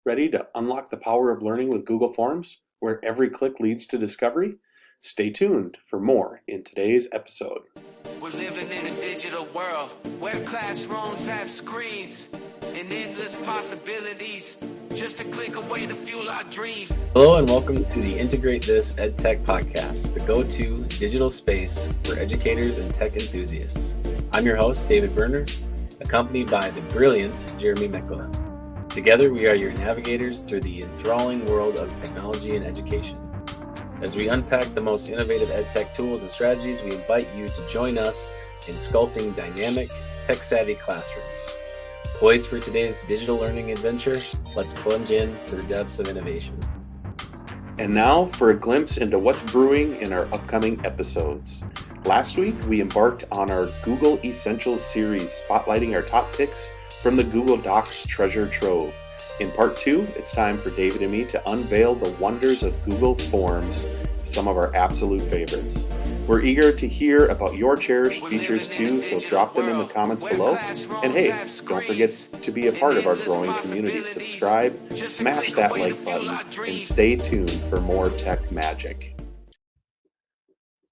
Ready to unlock the power of learning with Google Forms, where every click leads to discovery? Stay tuned for more in today's episode. We're living in a digital world where classrooms have screens and endless possibilities. Just a click away to fuel our dreams. Hello and welcome to the Integrate This EdTech podcast, the go-to digital space for educators and tech enthusiasts. I'm your host, David Berner, accompanied by the brilliant Jeremy Mekla. Together, we are your navigators through the enthralling world of technology and education. As we unpack the most innovative EdTech tools and strategies, we invite you to join us in sculpting dynamic, tech-savvy classrooms. Poised for today's digital learning adventure, let's plunge into the depths of innovation. And now for a glimpse into what's brewing in our upcoming episodes. Last week, we embarked on our Google Essentials series, spotlighting our top picks from the Google Docs treasure trove. In part 2, it's time for David and me to unveil the wonders of Google Forms, some of our absolute favorites. We're eager to hear about your cherished features too, so drop them in the comments below. And hey, don't forget to be a part of our growing community. Subscribe, smash that like button, and stay tuned for more tech magic.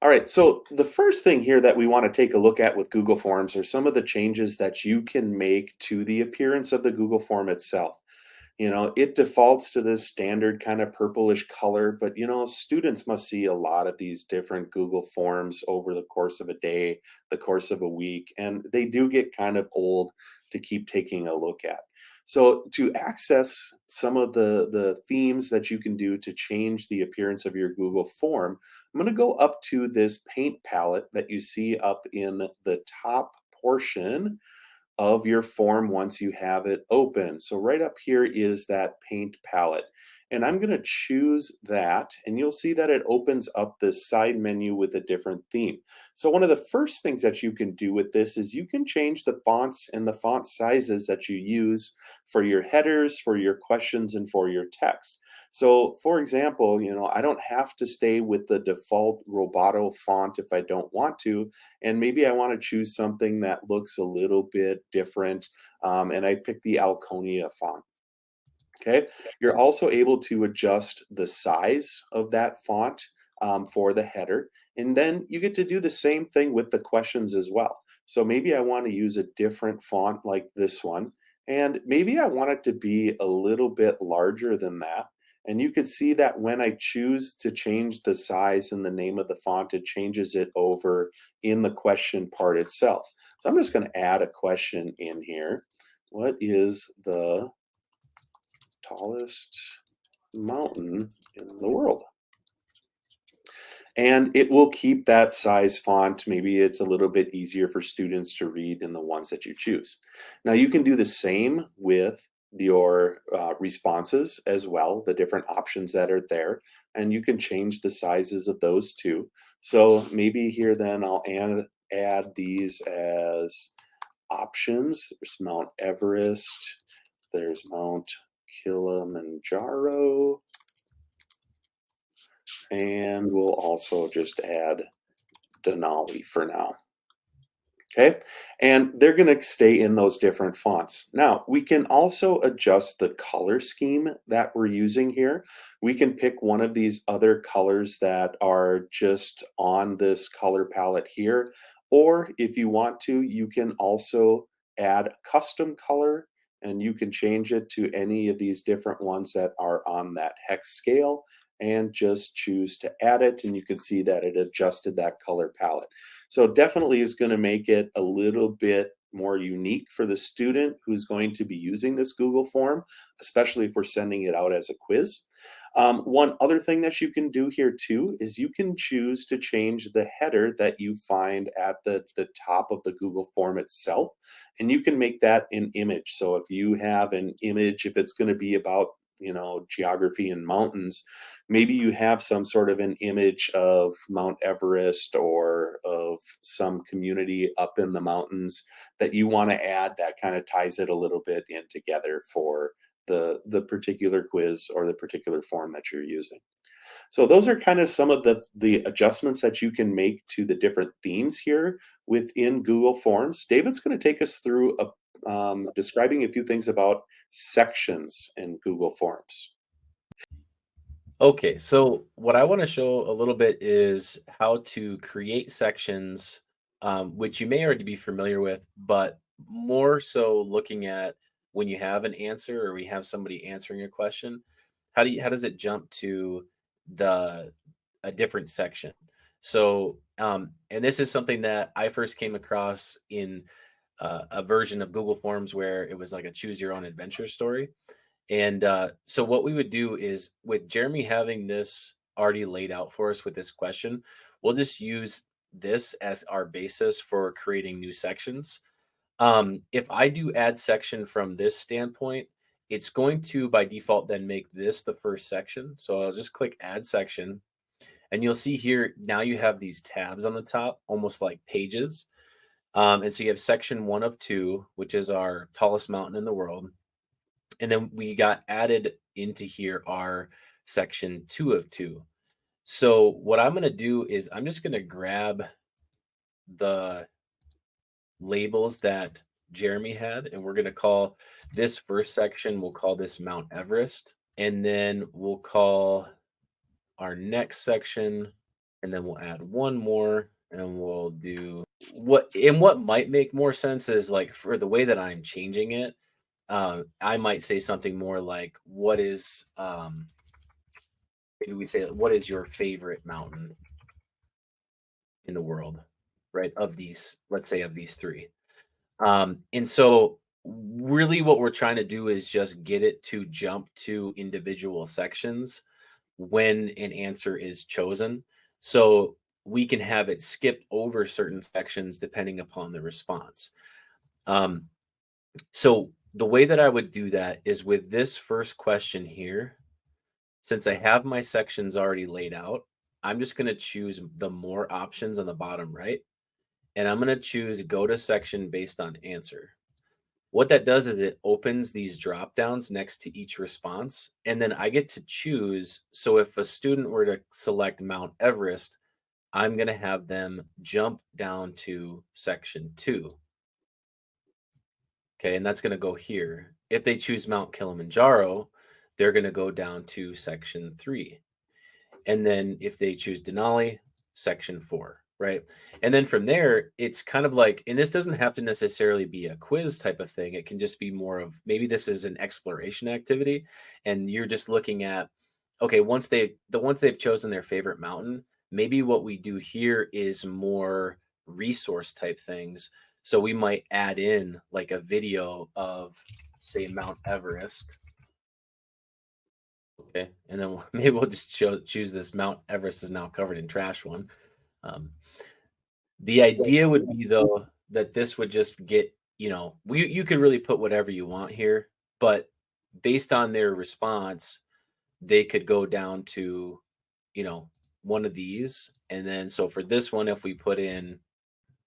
All right, so the first thing here that we want to take a look at with Google Forms are some of the changes that you can make to the appearance of the Google Form itself. It defaults to this standard kind of purplish color, but students must see a lot of these different Google Forms over the course of a day, the course of a week, and they do get kind of old to keep taking a look at. So to access some of the themes that you can do to change the appearance of your Google Form, I'm going to go up to this paint palette that you see up in the top portion of your form once you have it open. So right up here is that paint palette. And I'm going to choose that, and you'll see that it opens up this side menu with a different theme. So one of the first things that you can do with this is you can change the fonts and the font sizes that you use for your headers, for your questions, and for your text. So for example, I don't have to stay with the default Roboto font if I don't want to, and maybe I want to choose something that looks a little bit different, and I pick the Alconia font. Okay, you're also able to adjust the size of that font for the header, and then you get to do the same thing with the questions as well. So maybe I want to use a different font like this one, and maybe I want it to be a little bit larger than that. And you can see that when I choose to change the size and the name of the font, it changes it over in the question part itself. So I'm just going to add a question in here. What is the tallest mountain in the world? And it will keep that size font. Maybe it's a little bit easier for students to read in the ones that you choose. Now you can do the same with your responses as well, the different options that are there, and you can change the sizes of those too. So maybe here then I'll add these as options. There's Mount Everest, there's Mount Kilimanjaro, and we'll also just add Denali for now. Okay, and they're going to stay in those different fonts. Now, we can also adjust the color scheme that we're using here. We can pick one of these other colors that are just on this color palette here, or if you want to, you can also add custom color, and you can change it to any of these different ones that are on that hex scale and just choose to add it, and you can see that it adjusted that color palette. So definitely is going to make it a little bit more unique for the student who's going to be using this Google form, especially if we're sending it out as a quiz. One other thing that you can do here too is you can choose to change the header that you find at the top of the Google form itself, and you can make that an image. So if you have an image, if it's going to be about geography and mountains, maybe you have some sort of an image of Mount Everest or of some community up in the mountains that you want to add that kind of ties it a little bit in together for the particular quiz or the particular form that you're using. So those are kind of some of the adjustments that you can make to the different themes here within Google Forms. David's going to take us through describing a few things about sections in Google Forms. Okay, so what I want to show a little bit is how to create sections, which you may already be familiar with, but more so looking at when you have an answer or we have somebody answering a question, how does it jump to the a different section? So, and this is something that I first came across in a version of Google Forms where it was like a choose your own adventure story. And so what we would do is with Jeremy having this already laid out for us with this question, we'll just use this as our basis for creating new sections. If I do add section from this standpoint, it's going to by default then make this the first section. So I'll just click add section and you'll see here now you have these tabs on the top, almost like pages. And so you have section 1 of 2, which is our tallest mountain in the world. And then we got added into here our section 2 of 2. So what I'm going to do is I'm just going to grab the labels that Jeremy had, and we're going to call this first section, we'll call this Mount Everest. And then we'll call our next section, and then we'll add one more, and we'll do what might make more sense is like for the way that I'm changing it. I might say something more like, "What is maybe we say what is your favorite mountain in the world?" Right? Of these, let's say of these three. And so really what we're trying to do is just get it to jump to individual sections when an answer is chosen. So we can have it skip over certain sections depending upon the response. Um, so the way that I would do that is with this first question here, since I have my sections already laid out, I'm just going to choose the more options on the bottom right. And I'm going to choose go to section based on answer. What that does is it opens these drop downs next to each response. And then I get to choose. So if a student were to select Mount Everest, I'm going to have them jump down to section 2. Okay. And that's going to go here. If they choose Mount Kilimanjaro, they're going to go down to section 3. And then if they choose Denali, section 4, right? And then from there, it's kind of like, and this doesn't have to necessarily be a quiz type of thing. It can just be more of maybe this is an exploration activity, and you're just looking at, okay, once they've chosen their favorite mountain, maybe what we do here is more resource type things. So we might add in like a video of, say, Mount Everest. Okay, and then maybe we'll just choose this Mount Everest is now covered in trash one. Um, the idea would be though that this would just get, you could really put whatever you want here, but based on their response, they could go down to, one of these. And then so for this one, if we put in,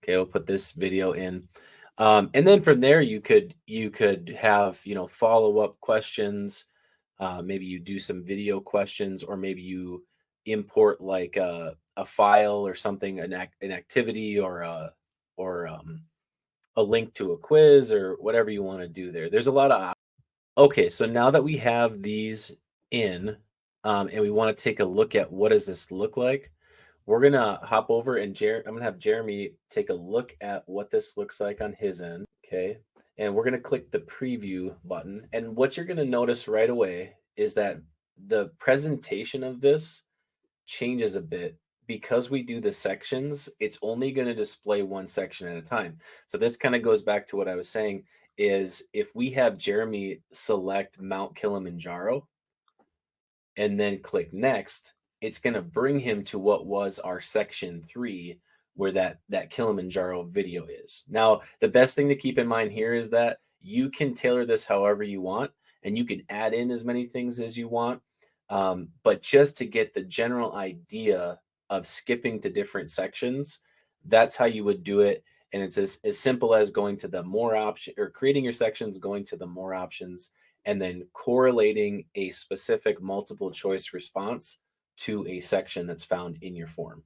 okay, we'll put this video in. And then from there you could have, follow-up questions. Maybe you do some video questions, or maybe you import like a file or something, an activity, or a link to a quiz or whatever you want to do there. There's a lot of okay. So now that we have these in, and we want to take a look at what does this look like, we're gonna hop over and I'm gonna have Jeremy take a look at what this looks like on his end. Okay. And we're gonna click the preview button. And what you're gonna notice right away is that the presentation of this changes a bit because we do the sections. It's only going to display one section at a time. So this kind of goes back to what I was saying is if we have Jeremy select Mount Kilimanjaro and then click next, it's going to bring him to what was our section 3 where that Kilimanjaro video is. Now, the best thing to keep in mind here is that you can tailor this however you want and you can add in as many things as you want. But just to get the general idea of skipping to different sections, that's how you would do it. And it's as simple as going to the more option or creating your sections, going to the more options, and then correlating a specific multiple choice response to a section that's found in your form.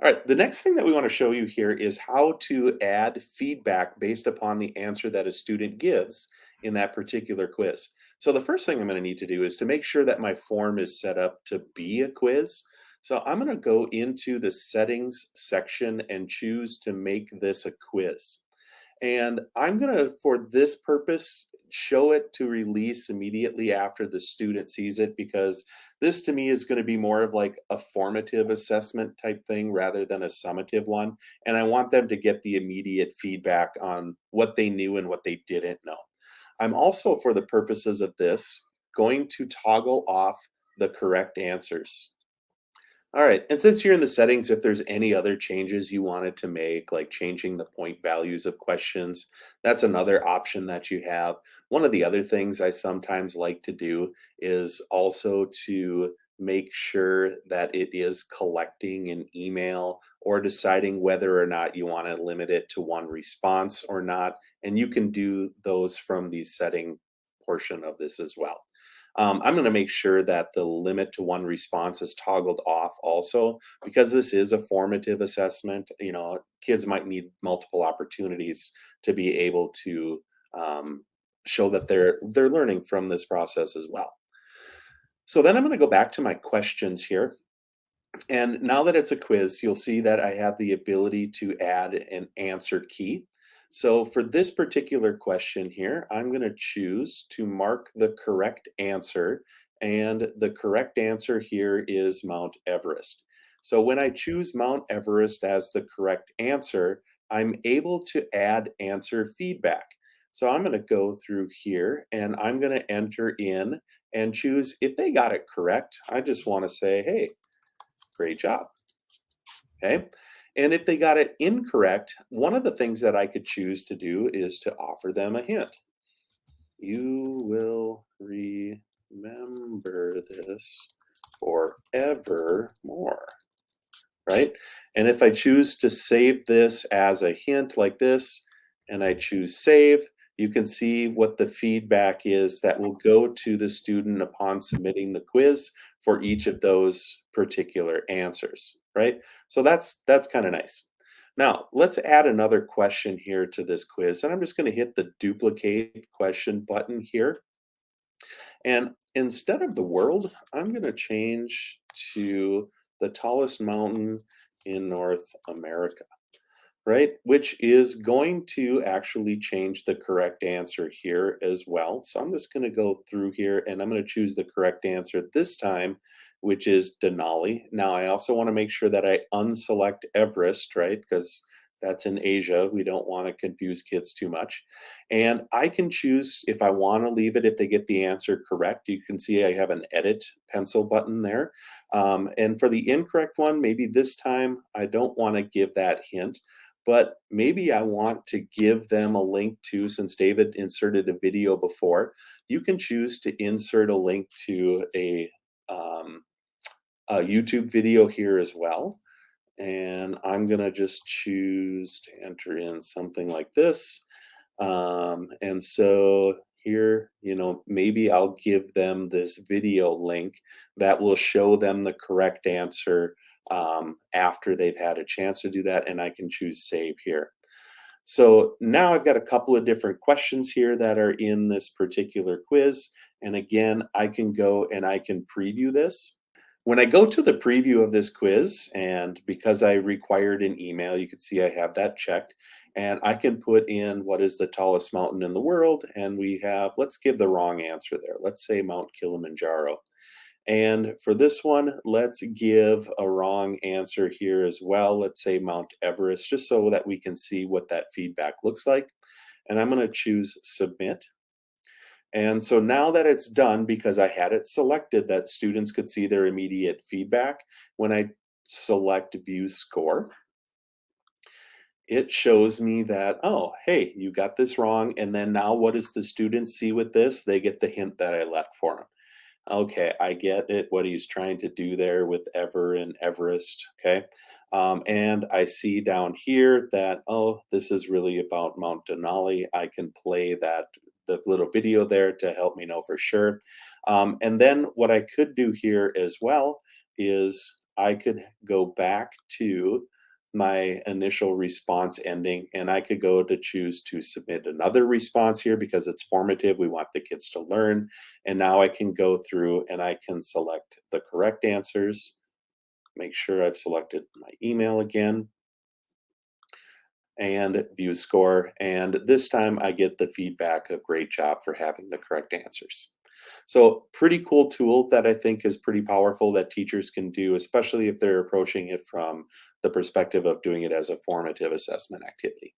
All right, the next thing that we want to show you here is how to add feedback based upon the answer that a student gives in that particular quiz. So the first thing I'm going to need to do is to make sure that my form is set up to be a quiz. So I'm going to go into the settings section and choose to make this a quiz. And I'm going to, for this purpose, show it to release immediately after the student sees it, because this to me is going to be more of like a formative assessment type thing rather than a summative one. And I want them to get the immediate feedback on what they knew and what they didn't know. I'm also, for the purposes of this, going to toggle off the correct answers. All right, and since you're in the settings, if there's any other changes you wanted to make, like changing the point values of questions, that's another option that you have. One of the other things I sometimes like to do is also to make sure that it is collecting an email or deciding whether or not you want to limit it to one response or not. And you can do those from the setting portion of this as well. I'm going to make sure that the limit to one response is toggled off also, because this is a formative assessment. You know, kids might need multiple opportunities to be able to show that they're learning from this process as well. So then I'm going to go back to my questions here. And now that it's a quiz, you'll see that I have the ability to add an answer key. So for this particular question here, I'm going to choose to mark the correct answer. And the correct answer here is Mount Everest. So when I choose Mount Everest as the correct answer, I'm able to add answer feedback. So I'm going to go through here and I'm going to enter in and choose if they got it correct. I just want to say, hey, great job. Okay. And if they got it incorrect, one of the things that I could choose to do is to offer them a hint. You will remember this forevermore, right? And if I choose to save this as a hint like this, and I choose save, you can see what the feedback is that will go to the student upon submitting the quiz for each of those particular answers, right? So that's kind of nice. Now, let's add another question here to this quiz, and I'm just going to hit the duplicate question button here. And instead of the world, I'm going to change to the tallest mountain in North America, right? Which is going to actually change the correct answer here as well. So I'm just going to go through here and I'm going to choose the correct answer this time, which is Denali. Now, I also want to make sure that I unselect Everest, right? Because that's in Asia. We don't want to confuse kids too much. And I can choose if I want to leave it if they get the answer correct. You can see I have an edit pencil button there. And for the incorrect one, maybe this time I don't want to give that hint, but maybe I want to give them a link to, since David inserted a video before, you can choose to insert a link to a YouTube video here as well. And I'm going to just choose to enter in something like this. And so here, you know, maybe I'll give them this video link that will show them the correct answer after they've had a chance to do that. And I can choose save here. So now I've got a couple of different questions here that are in this particular quiz. And again, I can go and I can preview this. When I go to the preview of this quiz, and because I required an email, you can see I have that checked, and I can put in what is the tallest mountain in the world, and we have, let's give the wrong answer there. Let's say Mount Kilimanjaro. And for this one, let's give a wrong answer here as well. Let's say Mount Everest, just so that we can see what that feedback looks like. And I'm going to choose submit. And so now that it's done, because I had it selected that students could see their immediate feedback, when I select view score, it shows me that, oh, hey, you got this wrong. And then now what does the student see with this? They get the hint that I left for them. Okay, I get it, what he's trying to do there with Ever and Everest, okay? And I see down here that, oh, this is really about Mount Denali. I can play the little video there to help me know for sure. And then what I could do here as well is I could go back to my initial response ending, and I could go to choose to submit another response here because it's formative. We want the kids to learn. And now I can go through and I can select the correct answers, make sure I've selected my email again, and view score. And this time I get the feedback of great job for having the correct answers. So, pretty cool tool that I think is pretty powerful that teachers can do, especially if they're approaching it from the perspective of doing it as a formative assessment activity.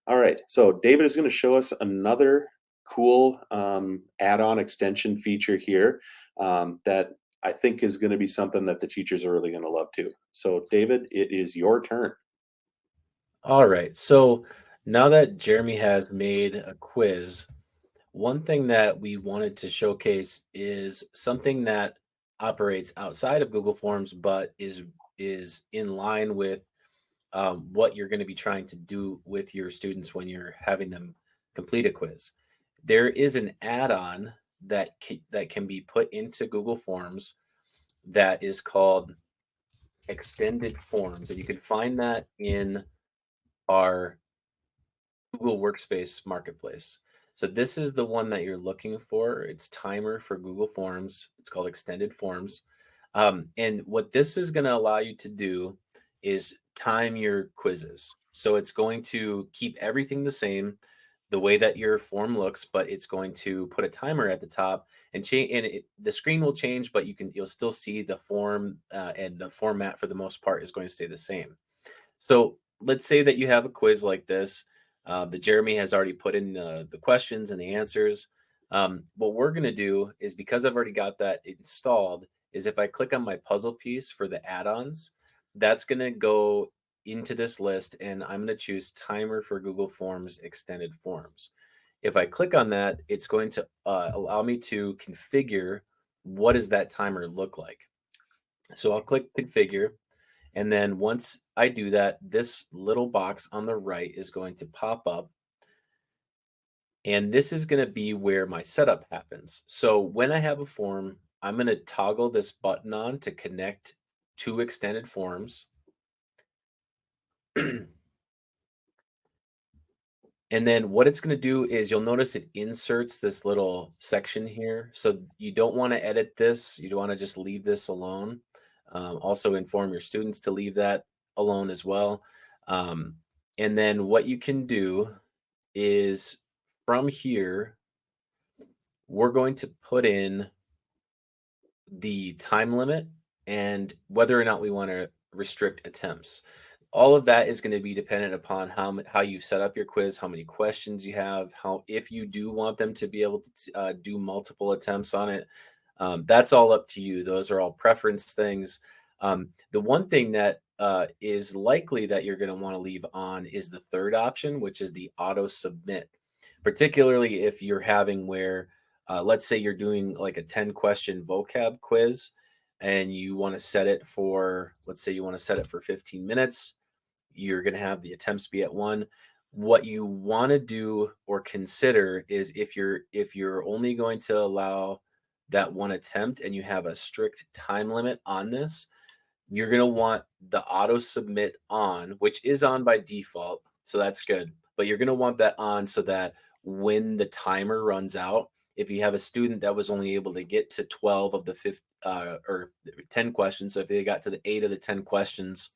All right, so David is going to show us another cool add on extension feature here that I think is going to be something that the teachers are really going to love too. So, David, it is your turn. All right. So now that Jeremy has made a quiz, one thing that we wanted to showcase is something that operates outside of Google Forms, but is in line with what you're going to be trying to do with your students when you're having them complete a quiz. There is an add-on that can be put into Google Forms that is called Extended Forms, and you can find that in our Google Workspace Marketplace. So this is the one that you're looking for. It's Timer for Google Forms. It's called Extended Forms. And what this is going to allow you to do is time your quizzes. So it's going to keep everything the same, the way that your form looks, but it's going to put a timer at the top and change. And the screen will change, but you'll still see the form, and the format for the most part is going to stay the same. So let's say that you have a quiz like this. That Jeremy has already put in the questions and the answers. What we're going to do is, because I've already got that installed, is if I click on my puzzle piece for the add-ons, that's going to go into this list, and I'm going to choose Timer for Google Forms Extended Forms. If I click on that, it's going to allow me to configure what does that timer look like. So I'll click Configure. And then once I do that, this little box on the right is going to pop up. And this is going to be where my setup happens. So when I have a form, I'm going to toggle this button on to connect to Extended Forms. And then what it's going to do is, you'll notice it inserts this little section here. So you don't want to edit this. You don't want to just leave this alone. Also inform your students to leave that alone as well. And then what you can do is, from here, we're going to put in the time limit and whether or not we want to restrict attempts. All of that is going to be dependent upon how you set up your quiz, how many questions you have, if you do want them to be able to do multiple attempts on it. That's all up to you. Those are all preference things. The one thing that is likely that you're going to want to leave on is the third option, which is the auto submit, particularly if you're having where, let's say you're doing like a 10 question vocab quiz and you want to set it for, let's say you want to set it for 15 minutes. You're going to have the attempts be at 1. What you want to do or consider is, if you're only going to allow that 1 attempt and you have a strict time limit on this, you're going to want the auto submit on, which is on by default. So that's good. But you're going to want that on so that when the timer runs out, if you have a student that was only able to get to 12 of the or 10 questions, so if they got to the 8 of the 10 questions,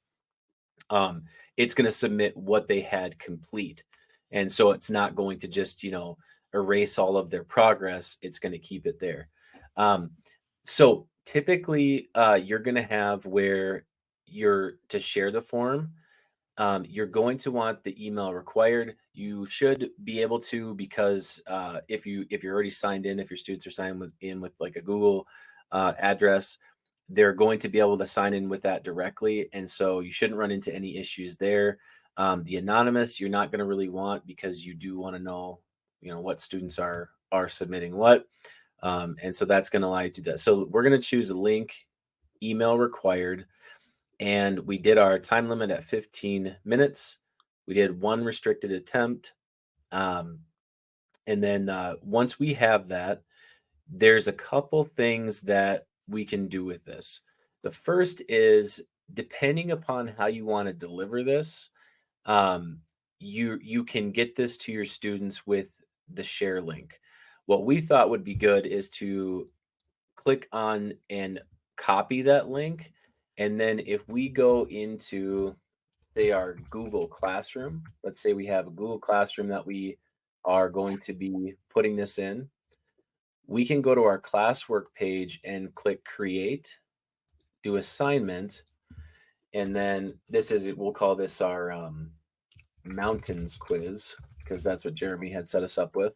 it's going to submit what they had complete. And so it's not going to just, erase all of their progress. It's going to keep it there. So typically, you're going to have where you're to share the form. You're going to want the email required. You should be able to, because if you're already signed in, if your students are signed in with like a Google address, they're going to be able to sign in with that directly, and so you shouldn't run into any issues there. The anonymous, you're not going to really want, because you do want to know, what students are submitting what, and so that's going to allow you to do that. So we're going to choose a link, email required. And we did our time limit at 15 minutes. We did 1 restricted attempt. And then once we have that, there's a couple things that we can do with this. The first is depending upon how you want to deliver this, um, you can get this to your students with the share link. What we thought would be good is to click on and copy that link, and then if we go into, say, our Google Classroom, let's say we have a Google Classroom that we are going to be putting this in, we can go to our classwork page and click create, do assignment, and then we'll call this our mountains quiz, because that's what Jeremy had set us up with.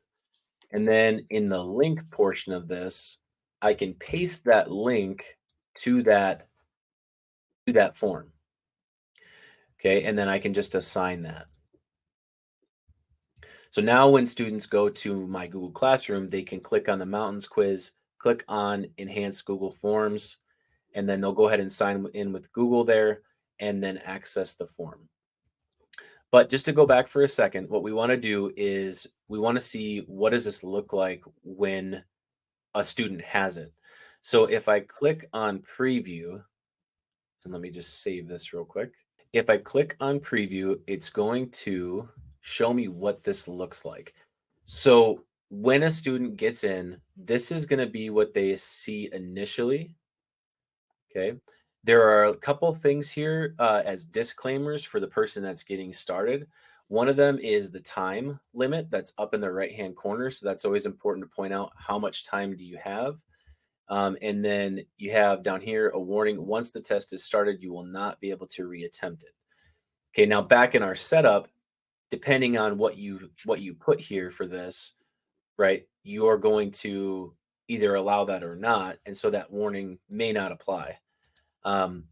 And then in the link portion of this, I can paste that link to that form. Okay, and then I can just assign that. So now when students go to my Google Classroom, they can click on the mountains quiz, click on enhance Google Forms, and then they'll go ahead and sign in with Google there and then access the form. But just to go back for a second, what we want to do is we want to see what does this look like when a student has it. So if I click on preview, and let me just save this real quick. If I click on preview, it's going to show me what this looks like. So when a student gets in, this is going to be what they see initially. Okay. There are a couple things here as disclaimers for the person that's getting started. One of them is the time limit that's up in the right-hand corner. So that's always important to point out how much time do you have. And then you have down here a warning. Once the test is started, you will not be able to reattempt it. Okay, now back in our setup, depending on what you put here for this, right, you're going to either allow that or not. And so that warning may not apply. And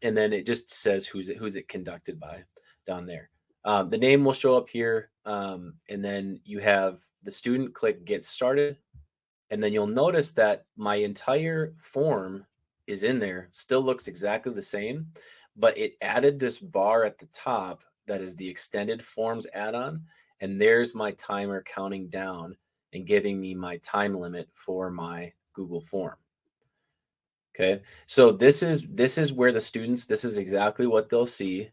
then it just says who's it conducted by down there. The name will show up here. And then you have the student, click get started. And then you'll notice that my entire form is in there, still looks exactly the same, but it added this bar at the top that is the extended forms add-on. And there's my timer counting down and giving me my time limit for my Google form. Okay, so this is where the students, this is exactly what they'll see.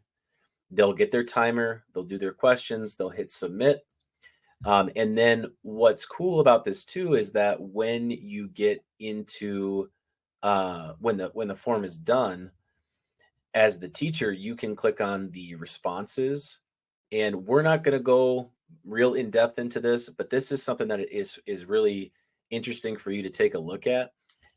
They'll get their timer, they'll do their questions, they'll hit submit. And then what's cool about this too is that when you get into when the form is done, as the teacher, you can click on the responses. And we're not going to go real in depth into this, but this is something that is really interesting for you to take a look at.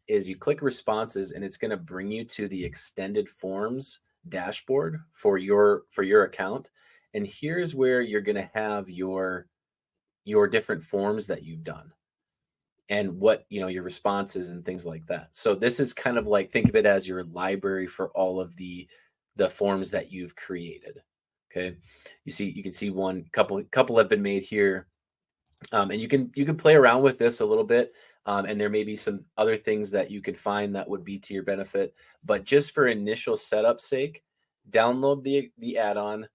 Is you click responses and it's going to bring you to the extended forms dashboard for your account. And here's where you're going to have your different forms that you've done and what, your responses and things like that. So this is kind of like, think of it as your library for all of the forms that you've created. Okay. You can see couple have been made here. And you can play around with this a little bit. And there may be some other things that you could find that would be to your benefit. But just for initial setup sake, download the add-on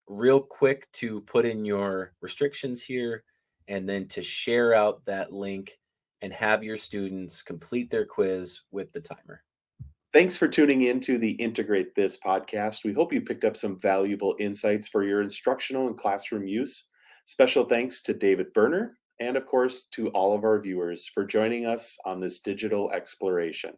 real quick to put in your restrictions here, and then to share out that link and have your students complete their quiz with the timer. Thanks for tuning in to the Integrate This podcast. We hope you picked up some valuable insights for your instructional and classroom use. Special thanks to David Berner, and of course to all of our viewers for joining us on this digital exploration.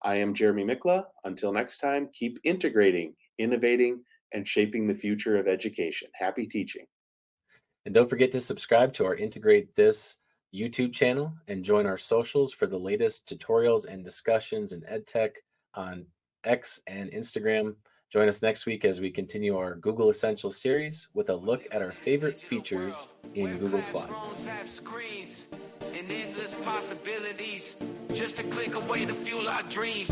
I am Jeremy Mikla. Until next time, keep integrating, innovating, and shaping the future of education. Happy teaching. And don't forget to subscribe to our Integrate This YouTube channel and join our socials for the latest tutorials and discussions in EdTech on X and Instagram. Join us next week as we continue our Google Essentials series with a look at our favorite features in Google Slides. Have screens and endless possibilities, just a click away to fuel our dreams.